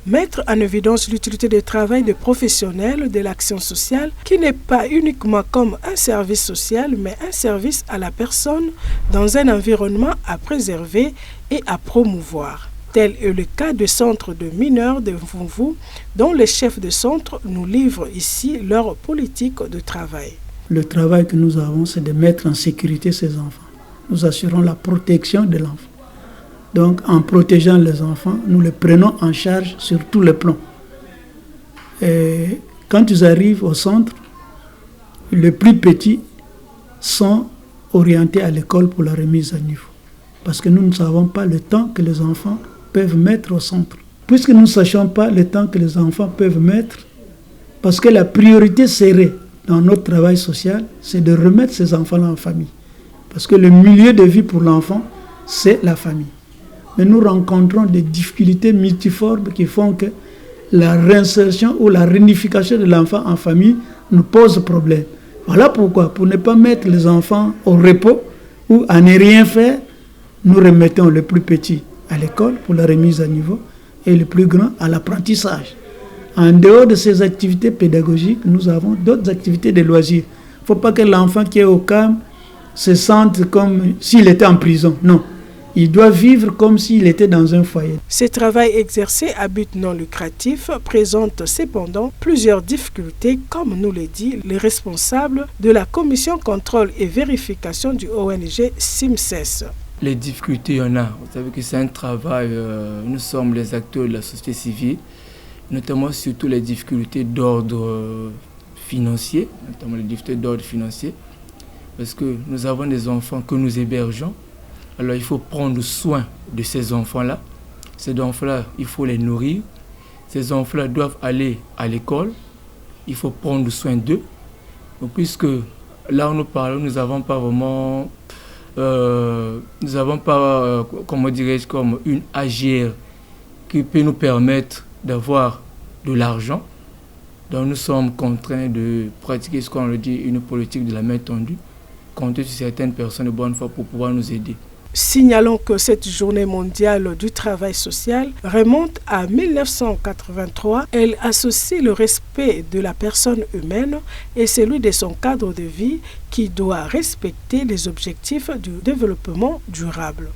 Mettre en évidence l'utilité du travail des professionnels de l'action sociale qui n'est pas uniquement comme un service social mais un service à la personne dans un environnement à préserver et à promouvoir. Tel est le cas du centre de mineurs de Mvumvu dont les chefs de centre nous livrent ici leur politique de travail. Le travail que nous avons, c'est de mettre en sécurité ces enfants. Nous assurons la protection de l'enfant. Donc, en protégeant les enfants, nous les prenons en charge sur tous les plans. Et quand ils arrivent au centre, les plus petits sont orientés à l'école pour la remise à niveau. Parce que nous ne savons pas le temps que les enfants peuvent mettre au centre. Puisque nous ne sachons pas le temps que les enfants peuvent mettre, parce que la priorité serait, dans notre travail social, c'est de remettre ces enfants-là en famille. Parce que le milieu de vie pour l'enfant, c'est la famille. Mais nous rencontrons des difficultés multiformes qui font que la réinsertion ou la réunification de l'enfant en famille nous pose problème. Voilà pourquoi, pour ne pas mettre les enfants au repos ou à ne rien faire, nous remettons le plus petit à l'école pour la remise à niveau et le plus grand à l'apprentissage. En dehors de ces activités pédagogiques, nous avons d'autres activités de loisirs. Il ne faut pas que l'enfant qui est au CAM se sente comme s'il était en prison. Non. Il doit vivre comme s'il était dans un foyer. Ce travail exercé à but non lucratif présente cependant plusieurs difficultés, comme nous le dit les responsables de la commission contrôle et vérification du ONG SIMCES. Les difficultés, il y en a. Vous savez que c'est un travail, nous sommes les acteurs de la société civile, notamment surtout les difficultés d'ordre financier, parce que nous avons des enfants que nous hébergeons. Alors il faut prendre soin de ces enfants-là. Ces enfants-là, il faut les nourrir. Ces enfants-là doivent aller à l'école. Il faut prendre soin d'eux. Donc, puisque là où nous parlons, nous n'avons pas vraiment, comme une AGR qui peut nous permettre d'avoir de l'argent. Donc nous sommes contraints de pratiquer ce qu'on le dit, une politique de la main tendue, compter sur certaines personnes de bonne foi pour pouvoir nous aider. Signalons que cette journée mondiale du travail social remonte à 1983. Elle associe le respect de la personne humaine et celui de son cadre de vie qui doit respecter les objectifs du développement durable.